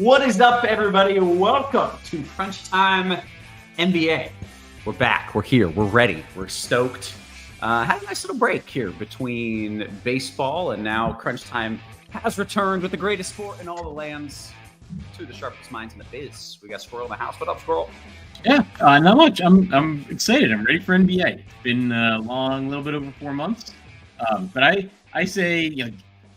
What is up, everybody? Welcome to Crunch Time NBA. We're back. We're here. We're ready. We're stoked. Had a nice little break here between baseball and now Crunch Time has returned with the greatest sport in all the lands to the sharpest minds in the biz. We got Squirrel in the house. What up, Squirrel? Yeah, not much. I'm excited. I'm ready for NBA. It's been a little bit over 4 months. But I say,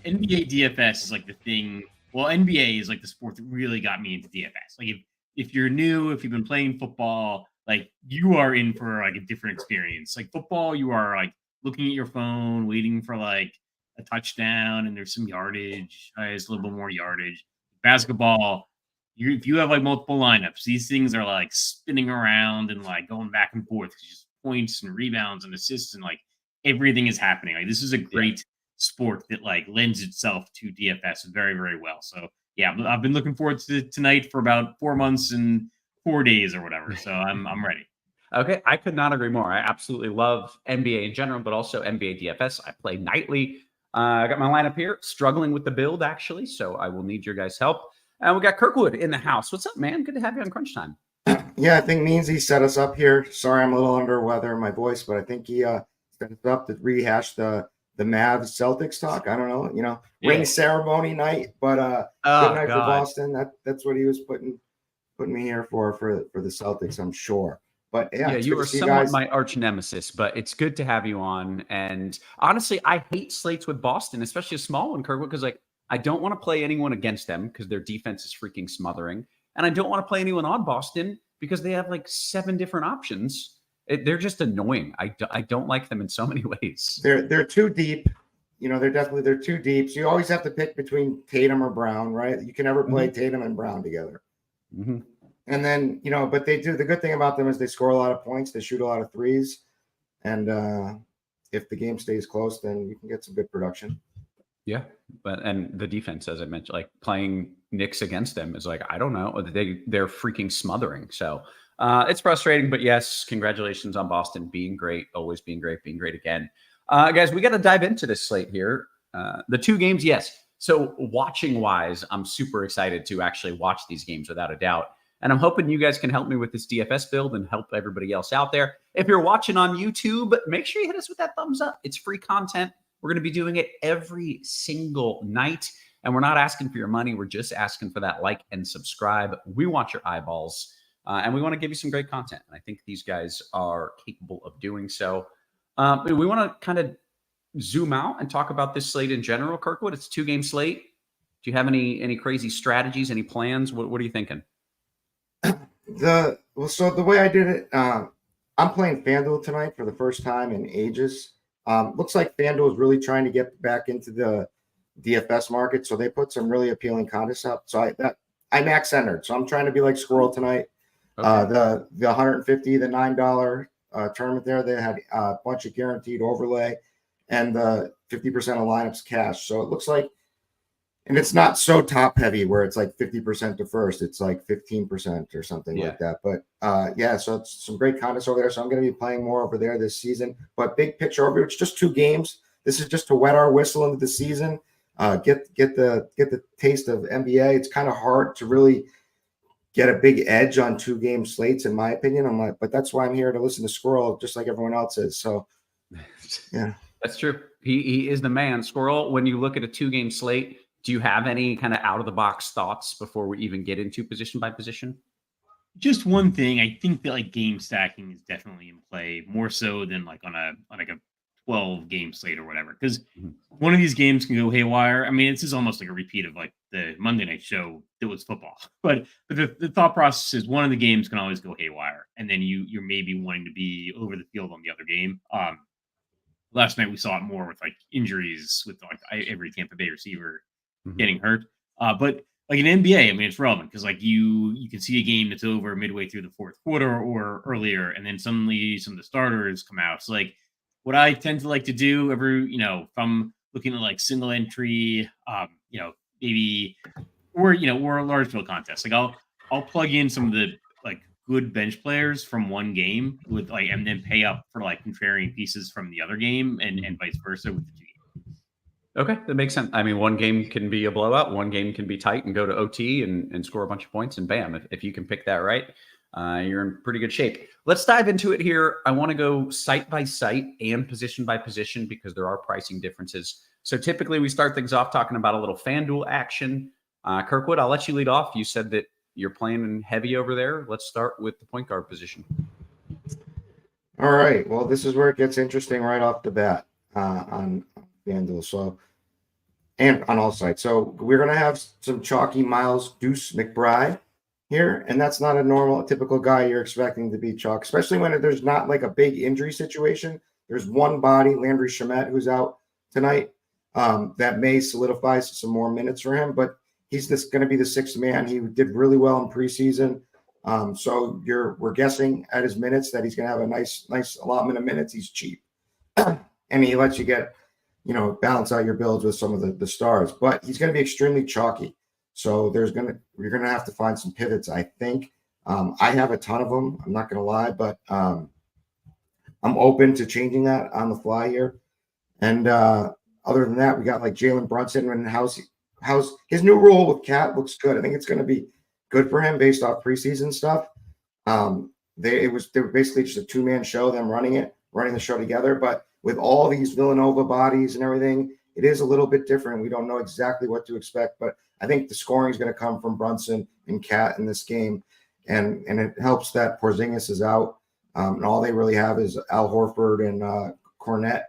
NBA DFS is like the thing. Well, NBA is like the sport that really got me into DFS. Like if you're new, if you've been playing football, like you are in for like a different experience. Like football, you are like looking at your phone, waiting for like a touchdown, and there's some yardage. It's a little bit more yardage. Basketball, if you have like multiple lineups, these things are like spinning around and like going back and forth. Just points and rebounds and assists and like everything is happening. Like this is a great sport that like lends itself to DFS very, very well. So yeah, I've been looking forward to tonight for about 4 months and 4 days or whatever. So I'm ready. Okay, I could not agree more. I absolutely love NBA in general, but also NBA DFS. I play nightly. I got my lineup here, struggling with the build actually, so I will need your guys' help. And we got Kirkwood in the house. What's up, man? Good to have you on Crunch Time. Yeah, I think Meansy set us up here. Sorry, I'm a little under weather in my voice, but I think he set us up to rehash the Mavs Celtics talk. I don't know, ring ceremony night, but good night for Boston. That's what he was putting me here for the Celtics, I'm sure. But yeah, you are somewhat my arch nemesis, but it's good to have you on. And honestly, I hate slates with Boston, especially a small one, Kirkwood, because like I don't want to play anyone against them because their defense is freaking smothering, and I don't want to play anyone on Boston because they have like 7 different options. They're just annoying. I don't like them in so many ways. They're too deep. They're too deep. So you always have to pick between Tatum or Brown, right? You can never play Tatum and Brown together. Mm-hmm. And then, but they do. The good thing about them is they score a lot of points. They shoot a lot of threes. And if the game stays close, then you can get some good production. Yeah. And the defense, as I mentioned, like playing Knicks against them is like, I don't know. They're freaking smothering. So it's frustrating, but yes, congratulations on Boston being great, always being great again. Guys, we got to dive into this slate here. The 2 games, yes. So watching wise, I'm super excited to actually watch these games without a doubt. And I'm hoping you guys can help me with this DFS build and help everybody else out there. If you're watching on YouTube, make sure you hit us with that thumbs up. It's free content. We're going to be doing it every single night. And we're not asking for your money. We're just asking for that like and subscribe. We want your eyeballs. And we want to give you some great content. And I think these guys are capable of doing so. We want to kind of zoom out and talk about this slate in general, Kirkwood. It's a 2-game slate. Do you have any crazy strategies, any plans? What are you thinking? So the way I did it, I'm playing FanDuel tonight for the first time in ages. Looks like FanDuel is really trying to get back into the DFS market. So they put some really appealing contests up. So I max entered. So I'm trying to be like Squirrel tonight. Okay. The 150, the $9 tournament there, they had a bunch of guaranteed overlay and the 50% of lineups cash. So it looks like, and it's not so top heavy where it's like 50% to first. It's like 15% or something like that. But so it's some great contests over there. So I'm going to be playing more over there this season. But big picture over here, it's just 2 games. This is just to wet our whistle into the season. Get the taste of NBA. It's kind of hard to really get a big edge on 2-game slates, in my opinion. But that's why I'm here to listen to Squirrel, just like everyone else is. So, yeah, that's true. He is the man. Squirrel, when you look at a 2-game slate, do you have any kind of out of the box thoughts before we even get into position by position? Just one thing, I think that like game stacking is definitely in play more so than like on a 12-game slate or whatever. Because one of these games can go haywire. I mean, this is almost like a repeat of like the Monday night show that was football. But the thought process is one of the games can always go haywire, and then you're maybe wanting to be over the field on the other game. Last night we saw it more with like injuries with like every Tampa Bay receiver getting hurt. But like in NBA, I mean, it's relevant because like you can see a game that's over midway through the 4th quarter or earlier, and then suddenly some of the starters come out. So like what I tend to like to do if I'm looking at like single entry, maybe or a large field contest, like I'll plug in some of the like good bench players from one game with like, and then pay up for like contrarian pieces from the other game and vice versa with the 2 games. Okay, that makes sense. I mean, one game can be a blowout, one game can be tight and go to OT and score a bunch of points, and bam, if you can pick that right, you're in pretty good shape. Let's dive into it here. I want to go site by site and position by position because there are pricing differences. So typically we start things off talking about a little FanDuel action. Kirkwood, I'll let you lead off. You said that you're playing heavy over there. Let's start with the point guard position. All right. Well, this is where it gets interesting right off the bat on FanDuel. So, and on all sides. So we're going to have some chalky Miles Deuce McBride here. And that's not a normal, typical guy you're expecting to be chalk, especially when there's not like a big injury situation. There's one body, Landry Shamet, who's out tonight. That may solidify some more minutes for him, but he's going to be the sixth man. He did really well in preseason. So we're guessing at his minutes that he's going to have a nice allotment of minutes. He's cheap. And he lets you get, balance out your builds with some of the stars, but he's going to be extremely chalky. So you're going to have to find some pivots, I think. I have a ton of them. I'm not going to lie, but I'm open to changing that on the fly here. And other than that, we got like Jalen Brunson and how's his new role with Cat looks good. I think it's going to be good for him based off preseason stuff. They were basically just a two-man show, them running the show together. But with all these Villanova bodies and everything, it is a little bit different. We don't know exactly what to expect, but I think the scoring is going to come from Brunson and Cat in this game. And it helps that Porzingis is out. And all they really have is Al Horford and Cornette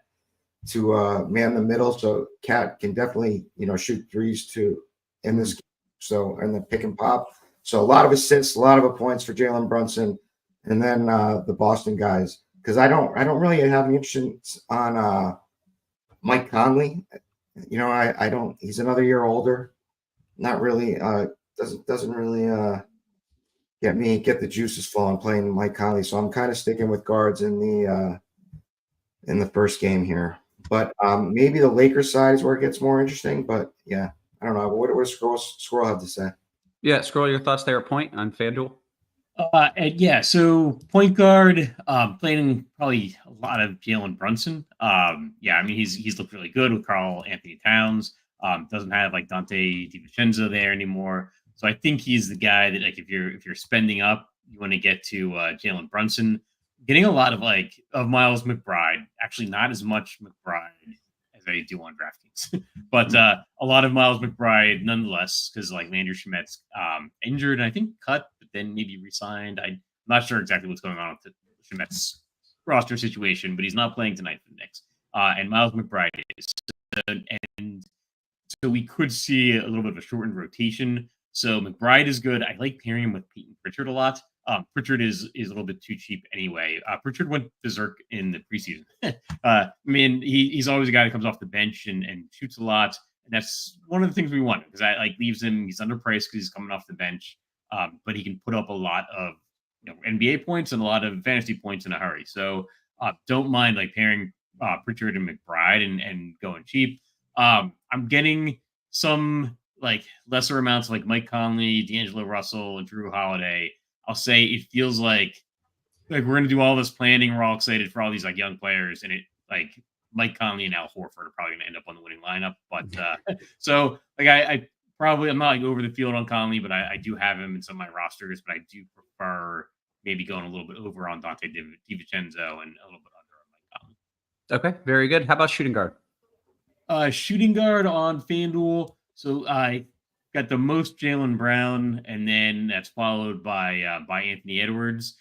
to man the middle. So Cat can definitely, shoot threes too in this game. So, and the pick and pop. So a lot of assists, a lot of points for Jalen Brunson, and then the Boston guys. Because I don't really have any interest on Mike Conley. I don't. He's another year older. Not really. Doesn't really get the juices flowing playing Mike Conley. So I'm kind of sticking with guards in the first game here. But maybe the Lakers side is where it gets more interesting. But yeah, I don't know. What does Squirrel have to say? Yeah, Scroll, your thoughts there at point on FanDuel? So point guard, playing probably a lot of Jalen Brunson. He's looked really good with Karl Anthony Towns. Doesn't have like Dante DiVincenzo there anymore. So I think he's the guy that, like, if you're spending up, you want to get to Jalen Brunson. Getting a lot of Miles McBride, actually not as much McBride as I do on DraftKings, but a lot of Miles McBride nonetheless, because like Landry Shamet's injured and I think cut, but then maybe re-signed. I'm not sure exactly what's going on with the Shamet's roster situation, but he's not playing tonight for the Knicks. And Miles McBride is. And so we could see a little bit of a shortened rotation. So McBride is good. I like pairing him with Peyton Pritchard a lot. Pritchard is a little bit too cheap anyway. Pritchard went berserk in the preseason. He's always a guy that comes off the bench and shoots a lot. And that's one of the things we want, because I leaves him. He's underpriced because he's coming off the bench, but he can put up a lot of NBA points and a lot of fantasy points in a hurry. So don't mind like pairing Pritchard and McBride and going cheap. I'm getting some like lesser amounts like Mike Conley, D'Angelo Russell, and Drew Holiday. I'll say it feels like we're going to do all this planning. We're all excited for all these like young players, and it like Mike Conley and Al Horford are probably going to end up on the winning lineup. But so like I'm not like over the field on Conley, but I do have him in some of my rosters. But I do prefer maybe going a little bit over on Dante DiVincenzo and a little bit under on Mike Conley. Okay, very good. How about shooting guard? Shooting guard on FanDuel. So I got the most Jaylen Brown, and then that's followed by Anthony Edwards.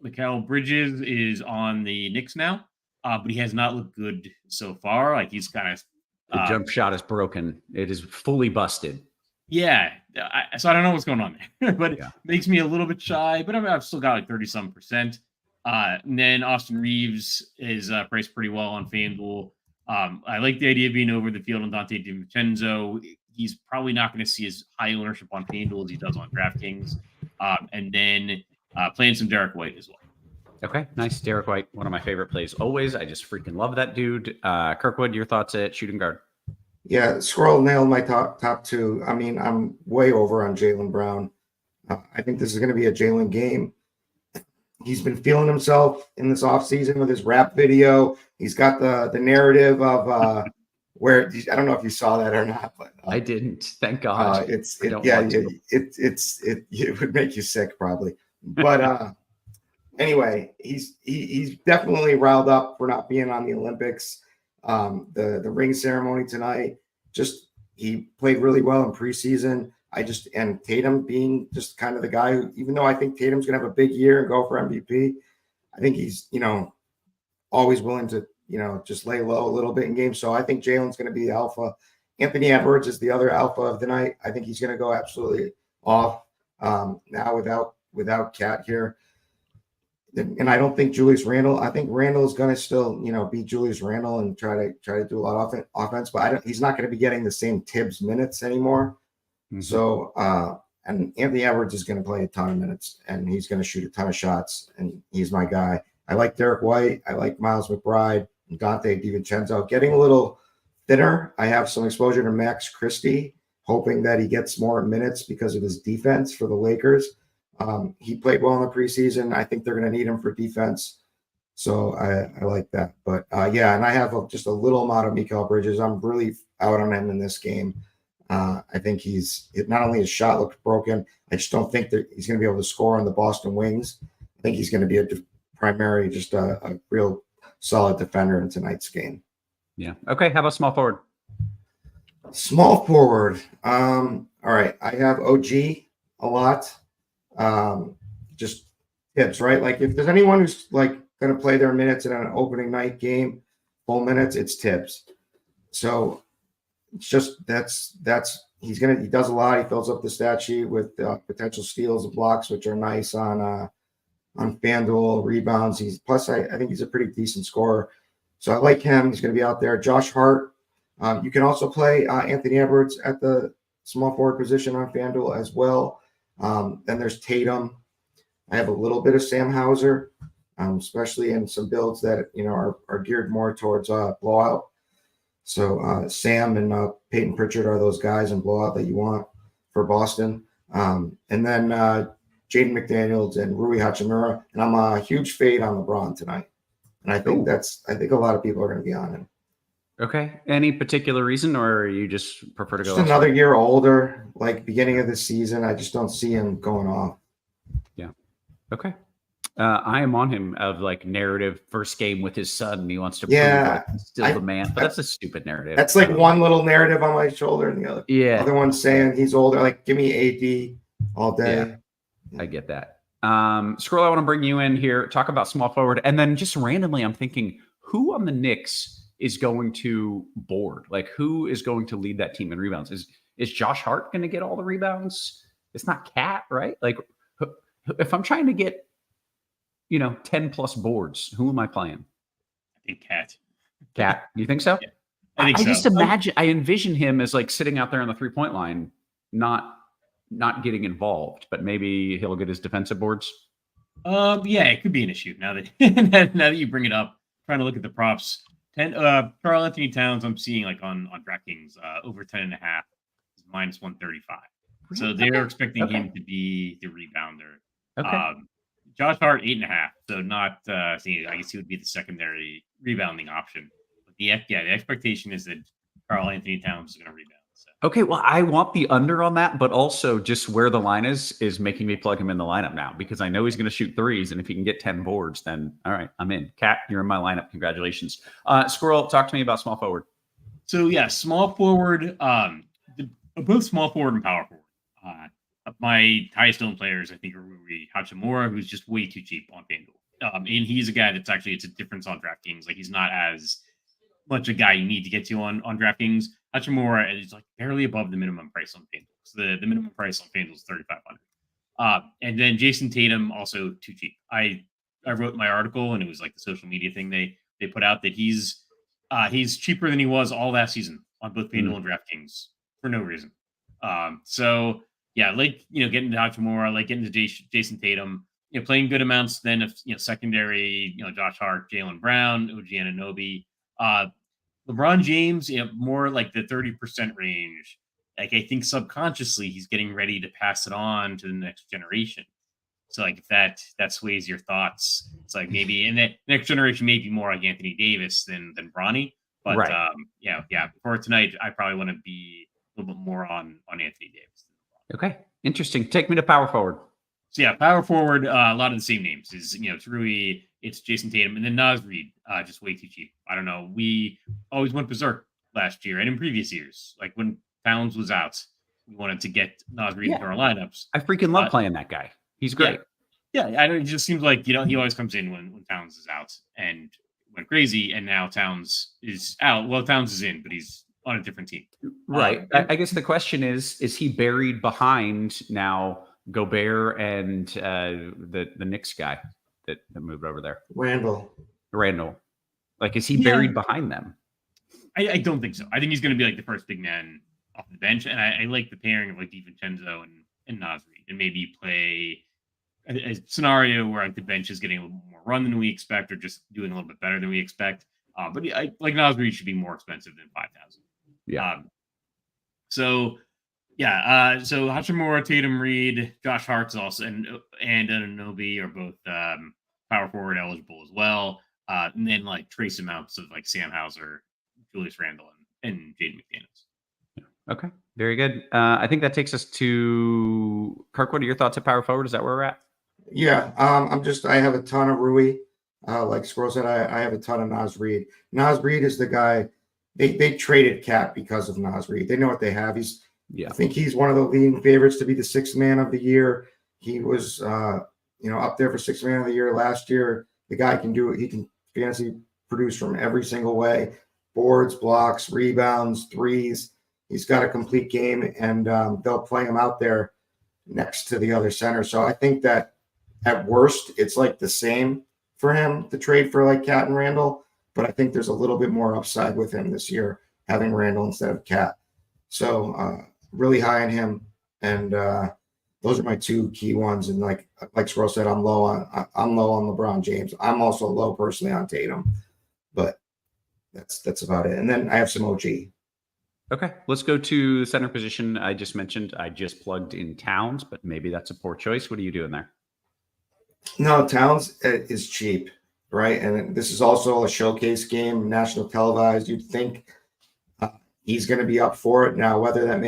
Mikal Bridges is on the Knicks now, but he has not looked good so far. Like he's kind of the jump shot is broken. It is fully busted. Yeah, so I don't know what's going on there, but yeah. It makes me a little bit shy. But I've still got like 30-some%. And then Austin Reeves is priced pretty well on FanDuel. I like the idea of being over the field on Dante DiVincenzo. He's probably not going to see as high ownership on FanDuel as he does on DraftKings. And then playing some Derek White as well. Okay, nice. Derek White, one of my favorite plays always. I just freaking love that dude. Kirkwood, your thoughts at shooting guard? Yeah, Squirrel nailed my top two. I mean, I'm way over on Jaylen Brown. I think this is going to be a Jaylen game. He's been feeling himself in this offseason with his rap video. He's got the narrative of where I don't know if you saw that or not, but I didn't. Thank God. It would make you sick probably. But anyway, he's definitely riled up for not being on the Olympics. The ring ceremony tonight, just he played really well in preseason. And Tatum being just kind of the guy who, even though I think Tatum's gonna have a big year and go for MVP, I think he's always willing to just lay low a little bit in games. So I think Jalen's gonna be the alpha. Anthony Edwards is the other alpha of the night. I think he's gonna go absolutely off now without Cat here. And I don't think Julius Randle. I think Randle is going to still, beat Julius Randle and try to do a lot of offense. But he's not going to be getting the same Tibbs minutes anymore. Mm-hmm. So, and Anthony Edwards is going to play a ton of minutes, and he's going to shoot a ton of shots, and he's my guy. I like Derek White. I like Miles McBride and Dante DiVincenzo. Getting a little thinner. I have some exposure to Max Christie, hoping that he gets more minutes because of his defense for the Lakers. He played well in the preseason. I think they're going to need him for defense. So I like that. But and I have just a little amount of Mikal Bridges. I'm really out on him in this game. I think not only his shot looked broken, I just don't think that he's going to be able to score on the Boston Wings. I think he's going to be primarily just a real solid defender in tonight's game. Yeah. Okay. How about small forward? Small forward. All right. I have OG a lot. Just tips, right? Like if there's anyone who's like going to play their minutes in an opening night game, full minutes, it's Tibbs. So it's just he does a lot. He fills up the stat sheet with potential steals and blocks, which are nice on FanDuel, rebounds. I think he's a pretty decent scorer. So I like him. He's going to be out there. Josh Hart. You can also play Anthony Edwards at the small forward position on FanDuel as well. Then there's Tatum. I have a little bit of Sam Hauser, especially in some builds that are geared more towards blowout. So Sam and Peyton Pritchard are those guys in blowout that you want for Boston. And then Jaden McDaniels and Rui Hachimura. And I'm a huge fade on LeBron tonight. And I think a lot of people are going to be on him. Okay. Any particular reason, or you just prefer to go just another year older, like beginning of the season? I just don't see him going off. Yeah. Okay. I am on him of like narrative first game with his son. He wants to prove like he's still the man, but that's a stupid narrative. That's like one little narrative on my shoulder, and the other one's saying he's older. Like, give me AD all day. Yeah. I get that. Scroll, I want to bring you in here, talk about small forward, and then just randomly, I'm thinking who on the Knicks is going to board? Like, who is going to lead that team in rebounds? Is Josh Hart going to get all the rebounds? It's not Cat, right? Like, if I'm trying to get 10 plus boards, who am I playing? I think Cat. You think so? Yeah, I think so. Just imagine, I envision him as like sitting out there on the 3-point line, not getting involved, but maybe he'll get his defensive boards. It could be an issue now that you bring it up. Trying to look at the props. Karl Anthony Towns, I'm seeing like on DraftKings over 10.5 is minus 135. So they're expecting him to be the rebounder. Okay. Josh Hart 8.5. So not seeing. I guess he would be the secondary rebounding option. But the expectation is that Karl Anthony Towns is going to rebound. So. Okay, well, I want the under on that, but also just where the line is making me plug him in the lineup now because I know he's going to shoot threes, and if he can get 10 boards, then all right, I'm in. Cat, you're in my lineup. Congratulations. Squirrel, talk to me about small forward. So yeah, small forward, both small forward and power forward. My highest owned players, I think, are Rui Hachimura, who's just way too cheap on FanDuel. And he's a guy that's actually, it's a difference on DraftKings. Like, he's not as much a guy you need to get to on DraftKings. Hachimura is like barely above the minimum price on FanDuel. So the minimum price on FanDuel is $3,500. And then Jason Tatum, also too cheap. I wrote my article, and it was like the social media thing they put out that he's cheaper than he was all last season on both FanDuel and DraftKings for no reason. So yeah, like getting to Hachimura, like getting to Jason Tatum, playing good amounts. Then if secondary, Josh Hart, Jaylen Brown, OG Anunoby. LeBron James, more like the 30% range. Like, I think subconsciously he's getting ready to pass it on to the next generation. So like if that sways your thoughts, it's like maybe in the next generation, maybe more like Anthony Davis than Bronny. But Right. yeah. For tonight, I probably want to be a little bit more on Anthony Davis. Okay. Interesting. Take me to power forward. So yeah, power forward, a lot of the same names is it's Rui, it's Jason Tatum, and then Nas Reed, just way too cheap. I don't know. We always went berserk last year and in previous years, like when Towns was out, we wanted to get Nas Reed into our lineups. I freaking love playing that guy. He's great. Yeah, I don't. It just seems like he always comes in when Towns is out and went crazy, and now Towns is out. Well, Towns is in, but he's on a different team. Right. I guess the question is he buried behind now Gobert and the Knicks guy that moved over there? Randall. Like, is he buried behind them? I don't think so. I think he's going to be like the first big man off the bench, and I like the pairing of like DiVincenzo and Nas Reed, and maybe play a scenario where like the bench is getting a little more run than we expect, or just doing a little bit better than we expect. But like Nas Reed should be more expensive than 5,000. Yeah. So Hachimura, Tatum, Reed, Josh Hart's also and Anunoby are both power forward eligible as well. And then like trace amounts of like Sam Hauser, Julius Randle, and Jaden McDaniels. Okay. Very good. I think that takes us to Kirk. What are your thoughts of power forward? Is that where we're at? Yeah. I have a ton of Rui. Like Squirrel said, I have a ton of Nas Reed. Nas Reed is the guy. They traded Cat because of Nas Reed. They know what they have. I think he's one of the leading favorites to be the sixth man of the year. He was, up there for sixth man of the year last year. The guy can do it. He can fantasy produce from every single way: boards, blocks, rebounds, threes. He's got a complete game, and they'll play him out there next to the other center. So I think that at worst, it's like the same for him to trade for like Cat and Randall. But I think there's a little bit more upside with him this year, having Randall instead of Cat. So really high on him, and those are my two key ones. And like Squirrel said, I'm low on LeBron James. I'm also low personally on Tatum, but that's about it. And then I have some OG. Okay, let's go to the center position. I just mentioned I just plugged in Towns, but maybe that's a poor choice. What are you doing there? No, Towns is cheap, right? And this is also a showcase game, national televised. You'd think he's going to be up for it. Now, whether that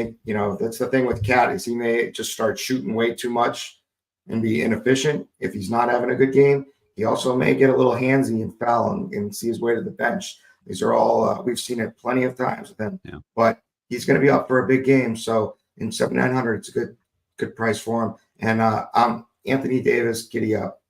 that's the thing with Cat, is he may just start shooting way too much and be inefficient if he's not having a good game. He also may get a little handsy and foul and see his way to the bench. These are all we've seen it plenty of times with him. Yeah. But he's going to be up for a big game. So in 7,900, it's a good price for him. And I'm Anthony Davis, giddy up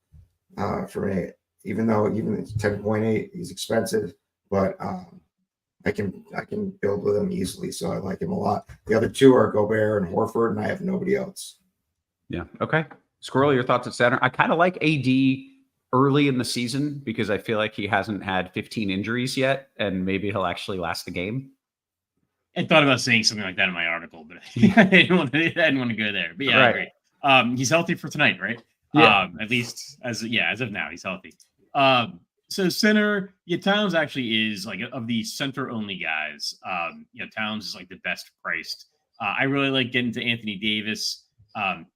for me. Even it's 10.8, he's expensive, but I can build with him easily. So I like him a lot. The other two are Gobert and Horford, and I have nobody else. Yeah. Okay. Squirrel, your thoughts at center? I kind of like AD early in the season because I feel like he hasn't had 15 injuries yet, and maybe he'll actually last the game. I thought about saying something like that in my article, but I didn't want to go there. But yeah, right. I agree. He's healthy for tonight, right? Yeah. At least as of now, he's healthy. So center, Towns actually is like of the center only guys. Towns is like the best priced. I really like getting to Anthony Davis.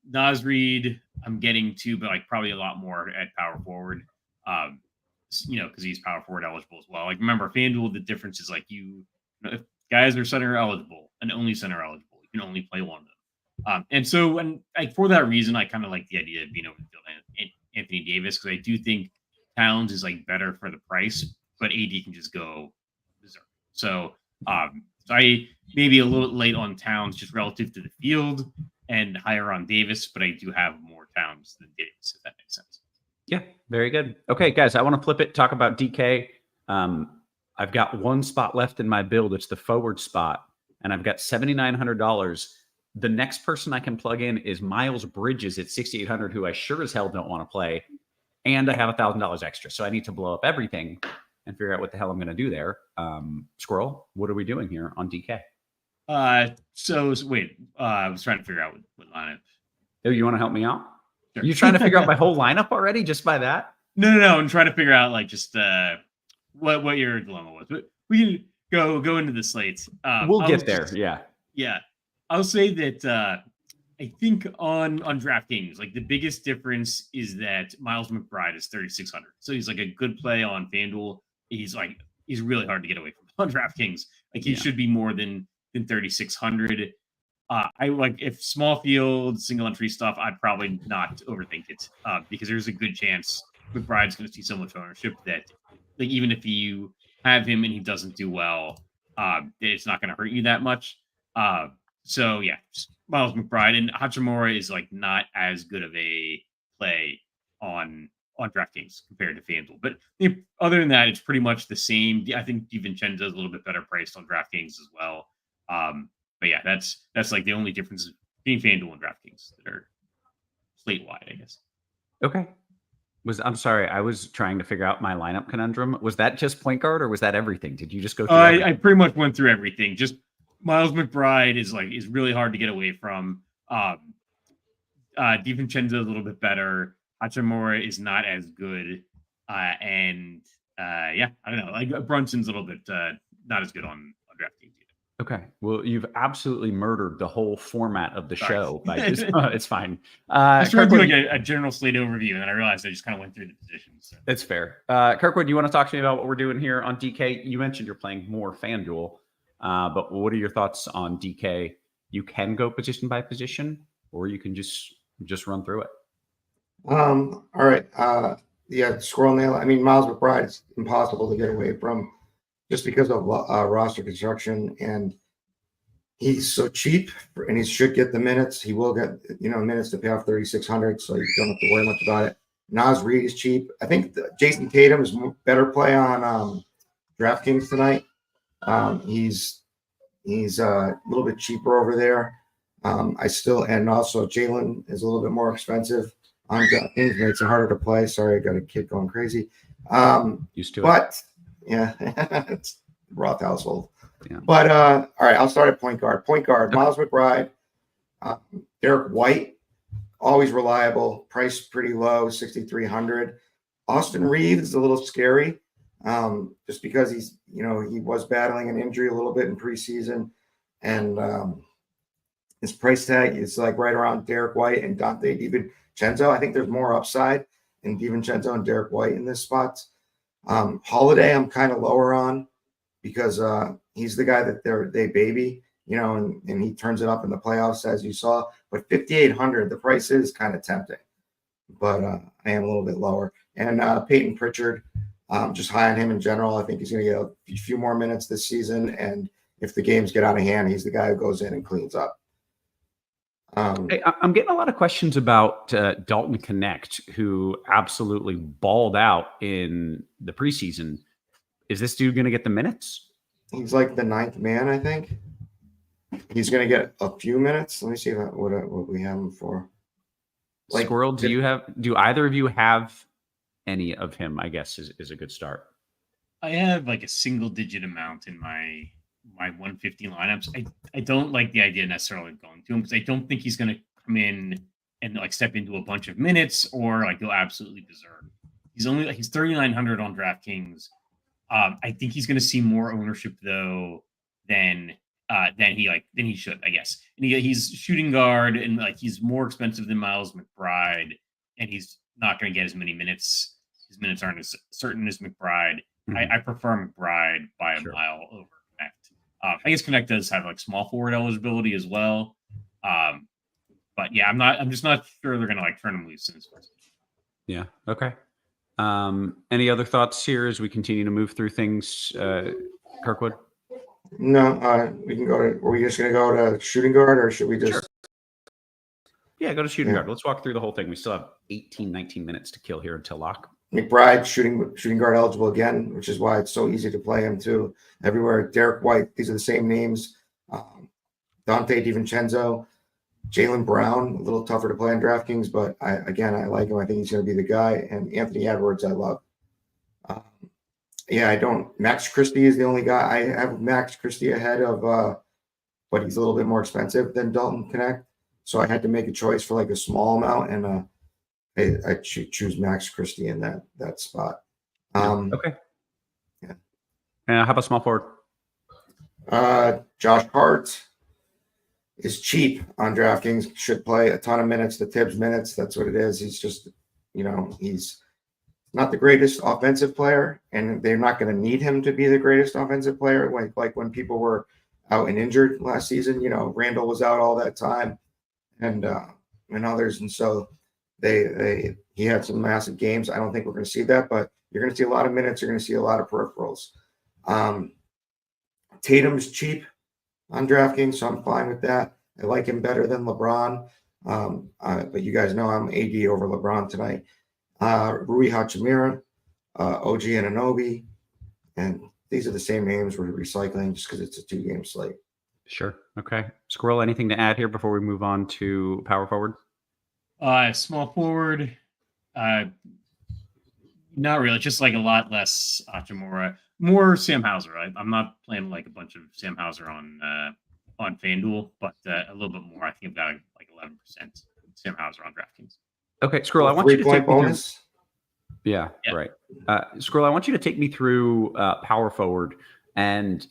Nas Reed, I'm getting to, but like probably a lot more at power forward. Because he's power forward eligible as well. Like remember, FanDuel, the difference is like if guys are center eligible and only center eligible, you can only play one of them. And for that reason, I kind of like the idea of being able to field Anthony Davis because I do think Towns is like better for the price, but AD can just go berserk. So I may be a little late on Towns just relative to the field and higher on Davis, but I do have more Towns than Davis, if that makes sense. Yeah, very good. Okay, guys, I want to flip it, talk about DK. I've got one spot left in my build. It's the forward spot, and I've got $7,900. The next person I can plug in is Miles Bridges at 6,800, who I sure as hell don't want to play. And I have $1,000 extra. So I need to blow up everything and figure out what the hell I'm going to do there. Squirrel, what are we doing here on DK? Wait, I was trying to figure out what lineup. Oh, you want to help me out? Sure. You're trying to figure out my whole lineup already just by that? No. I'm trying to figure out like just what your dilemma was. But we can go into the slates. We'll get there. Yeah. I'll say that I think on DraftKings, like the biggest difference is that Miles McBride is 3,600. So he's like a good play on FanDuel. He's really hard to get away from on DraftKings. Like he should be more than 3,600. I like if small field single entry stuff, I'd probably not overthink it because there's a good chance McBride's going to see so much ownership that like even if you have him and he doesn't do well, it's not going to hurt you that much. So yeah, Miles McBride and Hachimura is like not as good of a play on DraftKings compared to FanDuel. But other than that, it's pretty much the same. I think DiVincenzo is a little bit better priced on DraftKings as well. But yeah, that's like the only difference between FanDuel and DraftKings that are slate wide, I guess. Okay. I'm sorry, I was trying to figure out my lineup conundrum. Was that just point guard or was that everything? Did you just go through I pretty much went through everything. Just Miles McBride is really hard to get away from. DiVincenzo is a little bit better. Hachimura is not as good. And I don't know. Like Brunson's a little bit not as good on DraftKings either. Okay. Well, you've absolutely murdered the whole format of the show. By this. It's fine. I was trying to do like a general slate overview, and then I realized I just kind of went through the positions. So. It's fair. Kirkwood, do you want to talk to me about what we're doing here on DK? You mentioned you're playing more FanDuel, but what are your thoughts on DK? You can go position by position, or you can just run through it. All right. Squirrel nail. I mean, Miles McBride is impossible to get away from just because of roster construction, and he's so cheap, and he should get the minutes. He will get minutes to pay off 3,600, so you don't have to worry much about it. Naz Reid is cheap. I think Jason Tatum is better play on DraftKings tonight. He's a little bit cheaper over there. And also Jalen is a little bit more expensive on DraftKings. Makes it harder to play. Sorry, I got a kid going crazy. Used to it. Yeah, it's Roth household. Yeah. But all right, I'll start at point guard. Point guard, Miles McBride, Derek White, always reliable, price pretty low, 6,300. Austin Reeves is a little scary, just because he was battling an injury a little bit in preseason, and his price tag is like right around Derek White and Dante DiVincenzo. I think there's more upside in DiVincenzo and Derek White in this spot. Holiday, I'm kind of lower on because he's the guy that they baby, and he turns it up in the playoffs, as you saw. But 5,800, the price is kind of tempting, but I am a little bit lower. And Peyton Pritchard, just high on him in general. I think he's going to get a few more minutes this season, and if the games get out of hand, he's the guy who goes in and cleans up. Hey, I'm getting a lot of questions about Dalton Connect, who absolutely balled out in the preseason. Is this dude going to get the minutes? He's like the ninth man, I think. He's going to get a few minutes. Let me see what we have him for. Squirrel, do either of you have any of him? I guess is a good start. I have like a single digit amount in my 150 lineups. I don't like the idea necessarily of going to him because I don't think he's going to come in and like step into a bunch of minutes or like go absolutely berserk. He's 3,900 on DraftKings. I think he's going to see more ownership though than he should, I guess. And he's shooting guard and like he's more expensive than Miles McBride, and he's not going to get as many minutes. His minutes aren't as certain as McBride. Mm-hmm. I prefer McBride by a mile over Connect. I guess Connect does have like small forward eligibility as well. But yeah, I'm just not sure they're gonna like turn him loose in this first. Yeah. Okay. Any other thoughts here as we continue to move through things, Kirkwood? No, we can go to. Are we just gonna go to shooting guard, or should we just? Sure. Yeah, go to shooting guard. Let's walk through the whole thing. We still have 19 minutes to kill here until lock. McBride shooting guard eligible again, which is why it's so easy to play him too. Everywhere. Derek White, these are the same names. Dante DiVincenzo, Jaylen Brown, a little tougher to play on DraftKings, but I like him. I think he's going to be the guy. And Anthony Edwards, I love. Max Christie is the only guy. I have Max Christie ahead of, but he's a little bit more expensive than Dalton Connect. So I had to make a choice for like a small amount, and I choose Max Christie in that spot. Okay. Yeah. How about small forward? Josh Hart is cheap on DraftKings. Should play a ton of minutes. The Tibbs minutes. That's what it is. He's just, he's not the greatest offensive player, and they're not going to need him to be the greatest offensive player. Like when people were out and injured last season, Randall was out all that time, and others, and so he had some massive games. I don't think we're going to see that, but you're going to see a lot of minutes. You're going to see a lot of peripherals. Tatum's cheap on DraftKings, so I'm fine with that. I like him better than LeBron, but you guys know I'm AD over LeBron tonight. Rui Hachimura, OG Anunoby, and these are the same names we're recycling just because it's a 2-game slate. Sure. Okay. Squirrel, anything to add here before we move on to power forward? Small forward, not really. Just like a lot less Hachimura, more Sam Hauser. I'm not playing like a bunch of Sam Hauser on FanDuel, but a little bit more. I think I've got like 11% Sam Hauser on DraftKings. Okay, Squirrel, I want you to take bonus. Yeah, right. Squirrel, I want you to take me through power forward and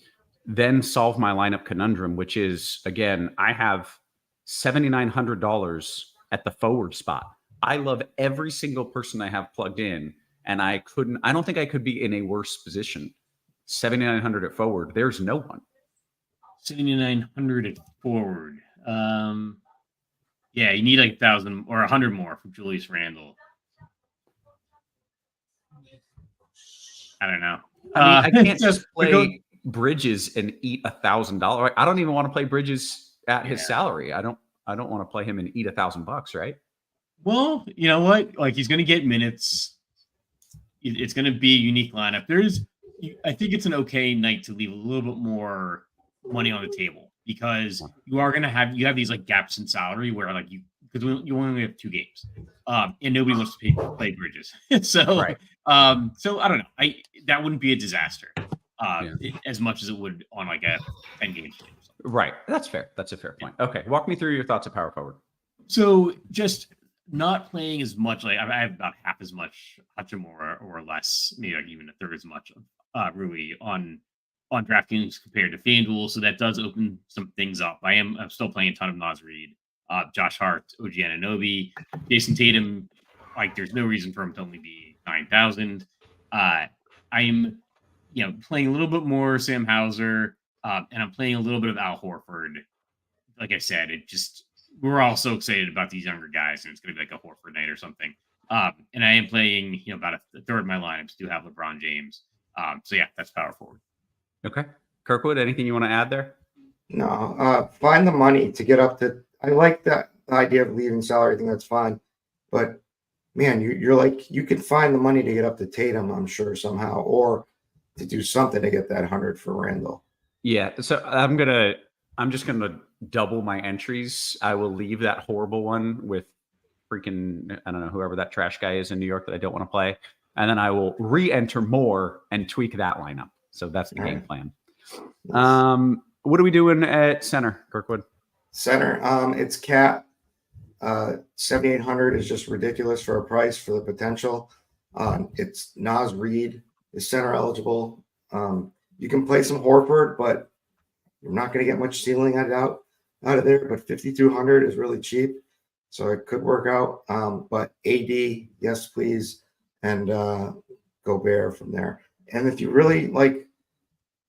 then solve my lineup conundrum, which is, again, I have $7,900 at the forward spot. I love every single person I have plugged in, and I don't think I could be in a worse position. 7,900 at forward. There's no one. 7,900 at forward. Yeah, you need like 1,000 or 100 more from Julius Randle. I don't know. I can't just play Bridges and eat $1,000. I don't even want to play Bridges at his salary. I don't want to play him and eat $1,000, right? Well, you know what? Like, he's going to get minutes. It's going to be a unique lineup. I think it's an okay night to leave a little bit more money on the table because you have these like gaps in salary where like because you only have 2 games, and nobody wants to play Bridges. So, right. So I don't know. That wouldn't be a disaster as much as it would on like a 10-game game. Right. That's fair. That's a fair point. Okay. Walk me through your thoughts of power forward. So just not playing as much. Like I have about half as much Hachimura or less, maybe like even a third as much Rui on DraftKings compared to FanDuel. So that does open some things up. I'm still playing a ton of Naz Reid, Josh Hart, OG Anunoby, Jason Tatum. Like there's no reason for him to only be 9,000. I'm playing a little bit more Sam Hauser, and I'm playing a little bit of Al Horford. Like I said, we're all so excited about these younger guys, and it's going to be like a Horford night or something. And I am playing, about a third of my lineups do have LeBron James. So yeah, that's power forward. Okay. Kirkwood, anything you want to add there? No, find the money to get up to. I like that idea of leaving salary. I think that's fine, but man, you're like you can find the money to get up to Tatum, I'm sure somehow, or to do something to get that 100 for Randall. Yeah. So I'm just gonna double my entries. I will leave that horrible one with freaking, I don't know, whoever that trash guy is in New York that I don't want to play. And then I will re-enter more and tweak that lineup. So that's the game plan. What are we doing at center, Kirkwood? Center, it's Cat. 7,800 is just ridiculous for a price for the potential. It's Naz Reid is center eligible. You can play some Horford, but you're not going to get much ceiling, I doubt, out of there. But 5,200 is really cheap, so it could work out. But AD, yes, please, and Gobert from there. And if you really like,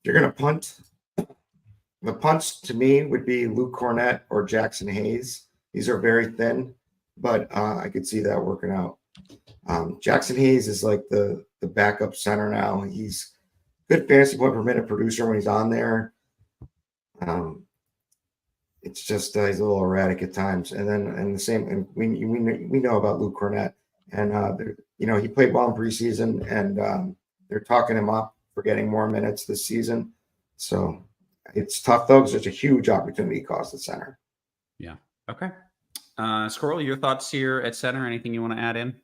you're going to punt. The punts to me would be Luke Cornett or Jackson Hayes. These are very thin, but I could see that working out. Jackson Hayes is like the backup center now. He's good fantasy point per minute producer when he's on there. It's just he's a little erratic at times. And the same, and we know about Luke Cornett, and he played well in preseason, and they're talking him up for getting more minutes this season. So it's tough though, because there's a huge opportunity cost at center. Yeah. Okay. Squirrel, your thoughts here at center? Anything you want to add in?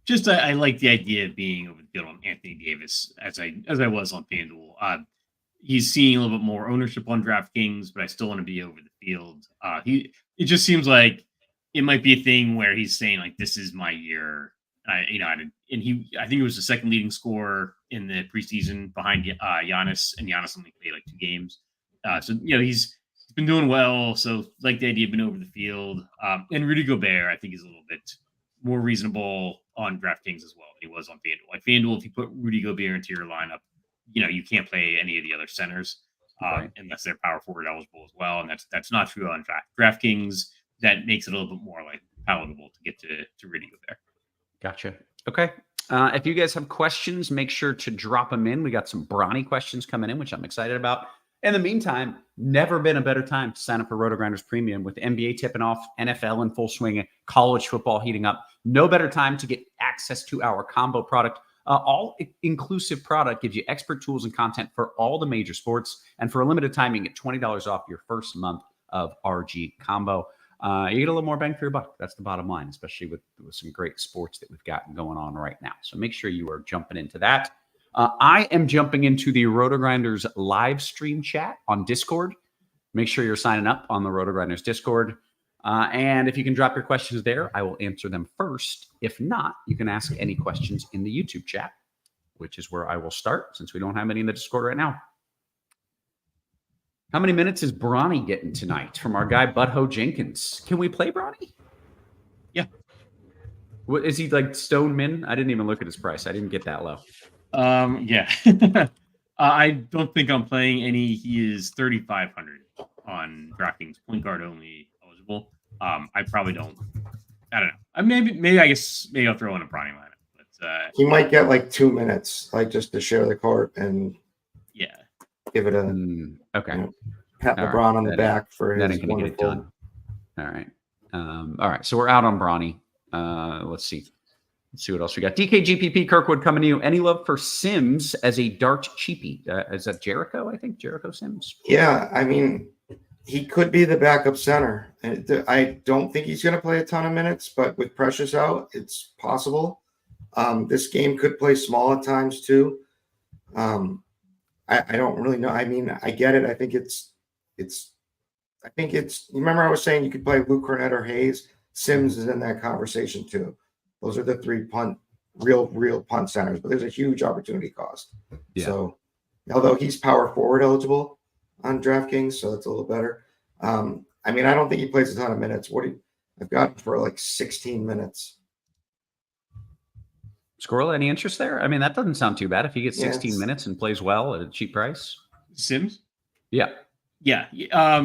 Just I like the idea of being over the field on Anthony Davis as I was on FanDuel. He's seeing a little bit more ownership on DraftKings, but I still want to be over the field. It just seems like it might be a thing where he's saying like, "This is my year." I think he was the second leading scorer in the preseason behind Giannis, and Giannis only played like 2 games. So he's been doing well. So like the idea of being over the field. And Rudy Gobert, I think, is a little bit more reasonable on DraftKings as well than he was on FanDuel. Like FanDuel, if you put Rudy Gobert into your lineup, you can't play any of the other centers unless they're power forward eligible as well, and that's not true on DraftKings. That makes it a little bit more like palatable to get to Rudy Gobert. Gotcha. Okay. If you guys have questions, make sure to drop them in. We got some Bronny questions coming in, which I'm excited about. In the meantime, never been a better time to sign up for RotoGrinders Premium with NBA tipping off, NFL in full swing, college football heating up. No better time to get access to our combo product. All-inclusive product gives you expert tools and content for all the major sports. And for a limited time, you can get $20 off your first month of RG Combo. You get a little more bang for your buck. That's the bottom line, especially with some great sports that we've got going on right now. So make sure you are jumping into that. I am jumping into the RotoGrinders live stream chat on Discord. Make sure you're signing up on the RotoGrinders Discord. And if you can drop your questions there, I will answer them first. If not, you can ask any questions in the YouTube chat, which is where I will start since we don't have any in the Discord right now. How many minutes is Bronny getting tonight from our guy, Butthole Jenkins? Can we play Bronny? Yeah. What is he like stone min? I didn't even look at his price. I didn't get that low. Yeah. I don't think I'm playing any. He is 3,500 on DraftKings, point guard only eligible. I probably don't. I don't know. Maybe I'll throw in a Bronny lineup. But he might get like 2 minutes, like just to share the court and give it a okay. Pat LeBron on the back for his wonderful. Get it done. All right. All right. So we're out on Bronny. Let's see what else we got. DKGPP Kirkwood coming to you. Any love for Sims as a dart cheapie? Is that Jericho? I think Jericho Sims. Yeah, I mean, he could be the backup center. I don't think he's going to play a ton of minutes, but with Precious out, it's possible. This game could play small at times too. I don't really know. I mean, I get it. I think it's. Remember, I was saying you could play Luke Cornett or Hayes. Sims is in that conversation too. Those are the three real punt centers, but there's a huge opportunity cost. Yeah. So, although he's power forward eligible on DraftKings, so it's a little better. I mean, I don't think he plays a ton of minutes. I've got him for like 16 minutes. Squirrel, any interest there? I mean, that doesn't sound too bad if he gets 16 minutes and plays well at a cheap price. Sims? Yeah. Yeah.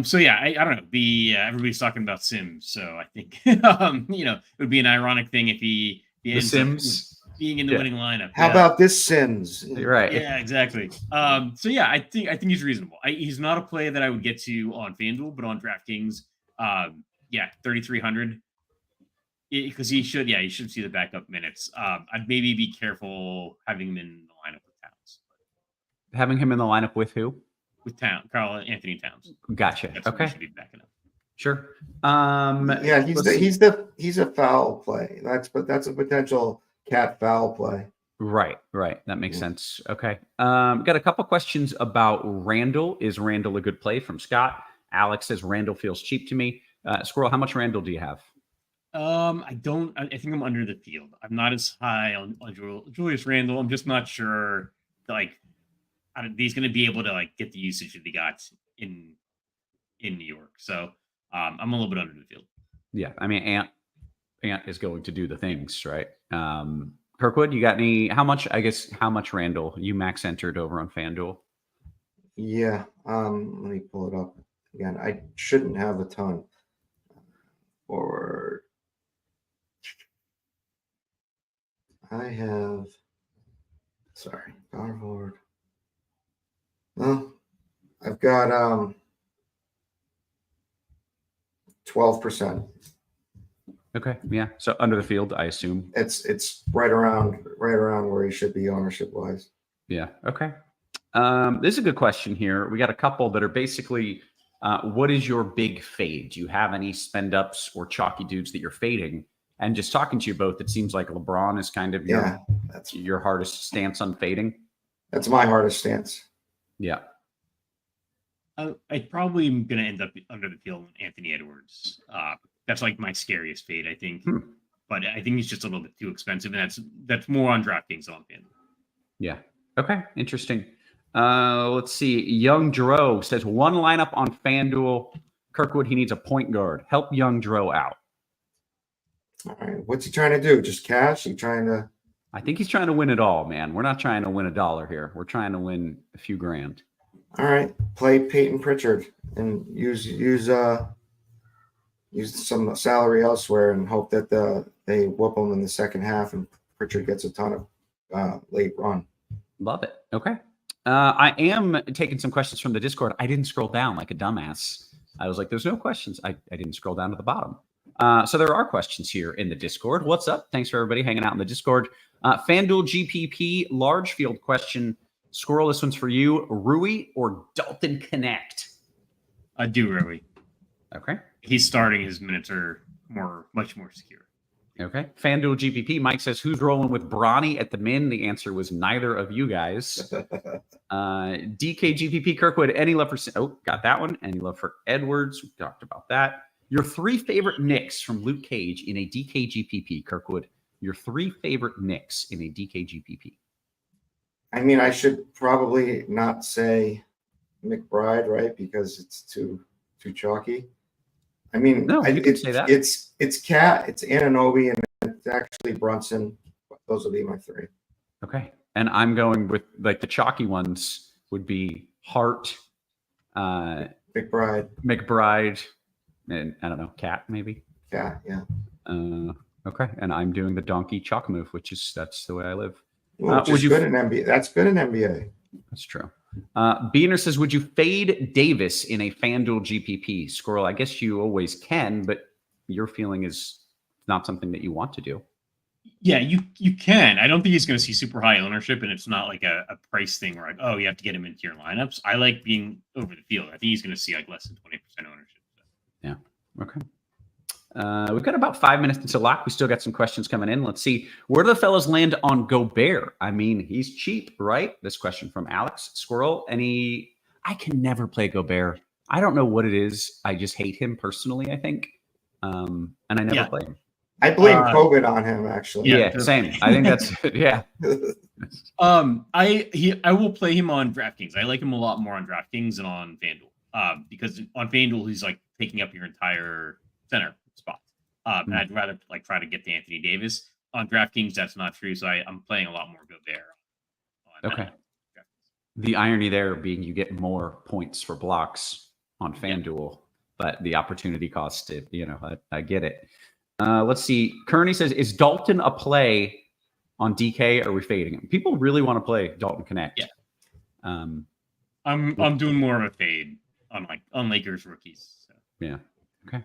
So yeah, I don't know. Everybody's talking about Sims, so I think it would be an ironic thing if he ends Sims up being in the winning lineup. How about this Sims? You're right. Yeah, exactly. So yeah, I think he's reasonable. He's not a play that I would get to on FanDuel, but on DraftKings, 3,300. Because he should see the backup minutes. I'd maybe be careful having him in the lineup with Towns. Having him in the lineup with who? With Carl Anthony Towns. Gotcha. That's okay. Should be backing up. Sure. He's a foul play. That's a potential cat foul play. Right. That makes sense. Okay. Got a couple questions about Randall. Is Randall a good play from Scott? Alex says Randall feels cheap to me. Squirrel, how much Randall do you have? I think I'm under the field. I'm not as high on Julius Randle. I'm just not sure he's going to be able to get the usage that he got in New York. So I'm a little bit under the field. Yeah, I mean Ant is going to do the things, right? Kirkwood, you got any? How much Randall you max entered over on FanDuel? Yeah, let me pull it up again. I shouldn't have a ton. Forward. I have, power forward. Well, I've got 12%. Okay, yeah. So under the field, I assume it's right around where he should be ownership wise. Yeah. Okay. This is a good question here. We got a couple that are basically, what is your big fade? Do you have any spend ups or chalky dudes that you're fading? And just talking to you both, it seems like LeBron is kind of your hardest stance on fading. That's my hardest stance. Yeah. I probably am going to end up under the field with Anthony Edwards. That's like my scariest fade, I think. But I think he's just a little bit too expensive, and that's more on DraftKings on FanDuel. Yeah. Okay. Interesting. Let's see. Young Dro says one lineup on FanDuel. Kirkwood, he needs a point guard. Help Young Dro out. All right. What's he trying to do? Just cash? He trying to? I think he's trying to win it all, man. We're not trying to win $1 here. We're trying to win a few grand. All right. Play Peyton Pritchard and use some salary elsewhere and hope that they whoop him in the second half and Pritchard gets a ton of late run. Love it. Okay. I am taking some questions from the Discord. I didn't scroll down like a dumbass. I was like, there's no questions. I didn't scroll down to the bottom. So there are questions here in the Discord. What's up? Thanks for everybody hanging out in the Discord. FanDuel GPP large field question. Squirrel, this one's for you. Rui or Dalton Connect? I do Rui. Okay. He's starting. His minutes are much more secure. Okay. FanDuel GPP. Mike says, who's rolling with Bronny at the min? The answer was neither of you guys. DK GPP Kirkwood. Any love for... Oh, got that one. Any love for Edwards? We talked about that. Your 3 favorite Knicks from Luke Cage in a DK GPP, Kirkwood. Your 3 favorite Knicks in a DK GPP. I mean, I should probably not say McBride, right? Because it's too chalky. I mean, no, you can say that. It's Cat, it's Anunoby, and it's actually Brunson. Those will be my 3. Okay. And I'm going with like the chalky ones would be Hart, McBride, and I don't know, Cat maybe. Cat, yeah. Okay. And I'm doing the donkey chalk move, that's the way I live. Which is good in NBA. That's good in NBA. That's true. Beaner says, would you fade Davis in a FanDuel GPP? Squirrel, I guess you always can, but your feeling is not something that you want to do. Yeah, you can. I don't think he's going to see super high ownership, and it's not like a price thing where like, oh, you have to get him into your lineups. I like being over the field. I think he's going to see like less than 20% ownership. So. Yeah. Okay. We've got about 5 minutes until lock. We still got some questions coming in. Let's see. Where do the fellas land on Gobert? I mean, he's cheap, right? This question from Alex Squirrel. I can never play Gobert. I don't know what it is. I just hate him personally, I think. And I never play him. I blame COVID on him, actually. Yeah, same. I think that's yeah. I will play him on DraftKings. I like him a lot more on DraftKings than on FanDuel. Because on FanDuel he's like taking up your entire center spot. And I'd rather like try to get to Anthony Davis. On DraftKings, that's not true. So I'm playing a lot more Gobert. Okay. The irony there being you get more points for blocks on FanDuel, but the opportunity cost, I get it. Let's see. Kearney says, is Dalton a play on DK? Or are we fading him? People really want to play Dalton Connect. Yeah. I'm doing more of a fade on Lakers rookies. So. Yeah. Okay.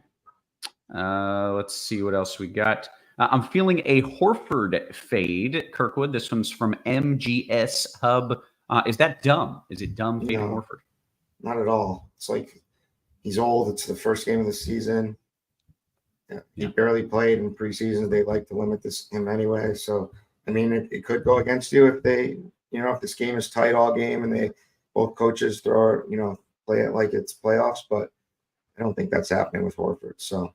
Let's see what else we got. I'm feeling a Horford fade, Kirkwood. This one's from MGS Hub. Is that dumb? Is it dumb fading Horford? Not at all. It's like he's old. It's the first game of the season. He barely played in preseason. They like to limit him anyway. So, I mean, it could go against you if if this game is tight all game and both coaches play it like it's playoffs. But I don't think that's happening with Horford. So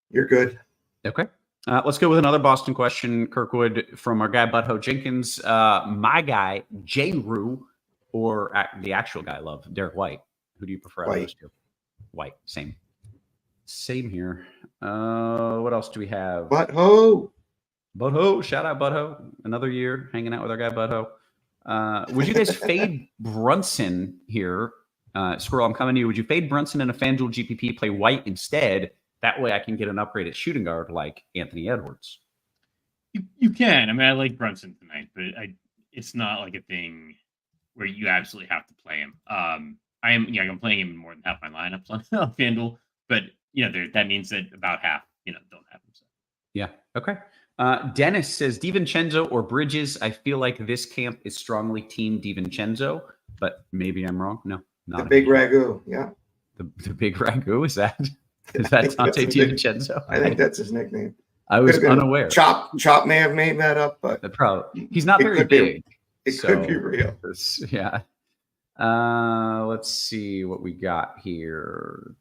you're good. Okay. Let's go with another Boston question, Kirkwood, from our guy, Butthole Jenkins. My guy, J. Rue, or the actual guy, Love, Derek White. Who do you prefer out of those two? White. Same here. What else do we have? Butthole. Shout out Butthole. Another year hanging out with our guy Butthole. Would you guys fade Brunson here? Squirrel, I'm coming to you. Would you fade Brunson in a FanDuel GPP, play White instead? That way I can get an upgrade at shooting guard like Anthony Edwards. You can. I mean, I like Brunson tonight, but it's not like a thing where you absolutely have to play him. I'm playing him in more than half my lineups on FanDuel, but that means that about half, don't have him. So. Yeah. Okay. Dennis says DiVincenzo or Bridges. I feel like this camp is strongly team DiVincenzo, but maybe I'm wrong. No, not the big ragu. Yeah. The big ragu. Is that Dante DiVincenzo? I think that's his nickname. I was unaware. Chop may have made that up, but probably he's not very big. It could be real. Yeah. Let's see what we got here.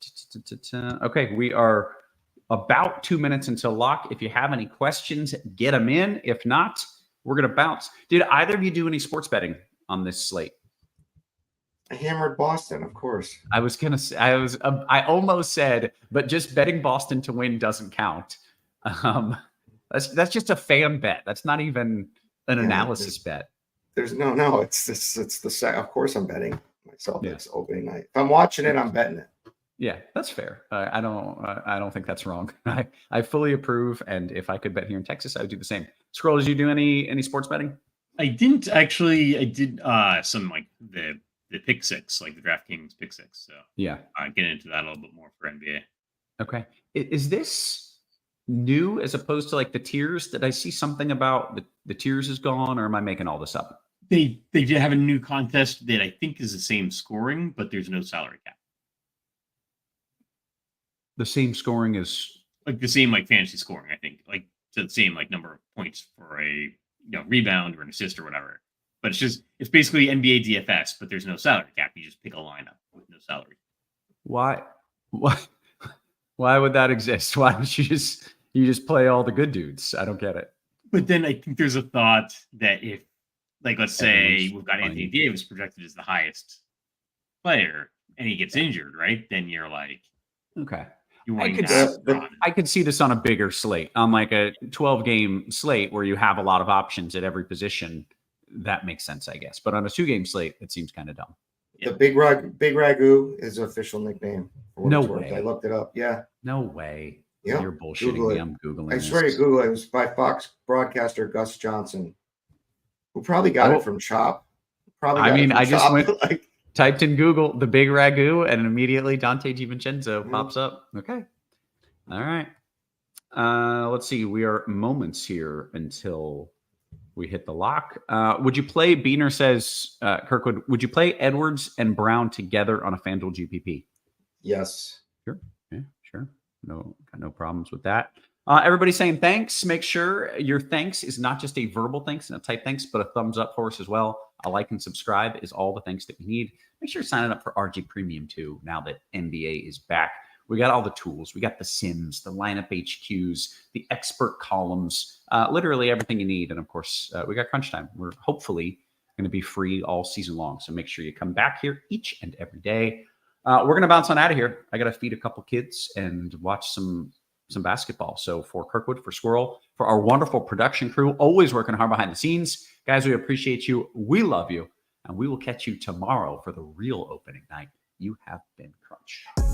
Okay, we are about 2 minutes until lock. If you have any questions, get them in. If not, we're going to bounce. Did either of you do any sports betting on this slate? I hammered Boston, of course. I was going to say, I almost said, but just betting Boston to win doesn't count. That's just a fan bet. That's not even an analysis bet. There's no. It's the set. Of course, I'm betting myself. Yeah. It's opening night. If I'm watching it, I'm betting it. Yeah, that's fair. I don't think that's wrong. I fully approve. And if I could bet here in Texas, I would do the same. Scroll, did you do any sports betting? I didn't actually. I did some like the pick six, like the DraftKings pick six. So Yeah. Get into that a little bit more for NBA. Okay. Is this new as opposed to like the tiers? Did I see something about the tiers is gone, or am I making all this up? They did have a new contest that I think is the same scoring, but there's no salary cap. The same scoring is Like the same like fantasy scoring, I think. Like so the same like number of points for a rebound or an assist or whatever. But it's basically NBA DFS, but there's no salary cap. You just pick a lineup with no salary. why would that exist? Why don't you just play all the good dudes? I don't get it. But then I think there's a thought that if, like, let's say we've got playing. Anthony Davis projected as the highest player and he gets injured, right? Then you're like, Okay. I could see this on a bigger slate, on like a 12-game slate where you have a lot of options at every position. That makes sense, I guess. But on a 2-game slate, it seems kind of dumb. The Big Ragu is an official nickname. No way. I looked it up. Yeah. No way. Yeah. You're bullshitting me. I'm Googling I this. swear to Google it. It was by Fox broadcaster Gus Johnson, who probably got it from Chop. I just went typed in Google the Big Ragu, and immediately Dante DiVincenzo pops up. Okay. All right. Let's see. We are moments here until we hit the lock. Would you play, Beaner says, Kirkwood, would you play Edwards and Brown together on a FanDuel GPP? Yes. Sure. Yeah, sure. Got no problems with that. Everybody's saying thanks. Make sure your thanks is not just a verbal thanks and a type thanks, but a thumbs up for us as well. A like and subscribe is all the thanks that we need. Make sure you're signing up for RG Premium too, now that NBA is back. We got all the tools. We got the sims, the lineup HQs, the expert columns, literally everything you need. And of course, we got crunch time. We're hopefully going to be free all season long. So make sure you come back here each and every day. We're going to bounce on out of here. I got to feed a couple kids and watch some basketball. So for Kirkwood, for Squirrel, for our wonderful production crew, always working hard behind the scenes. Guys, we appreciate you. We love you. And we will catch you tomorrow for the real opening night. You have been crunched.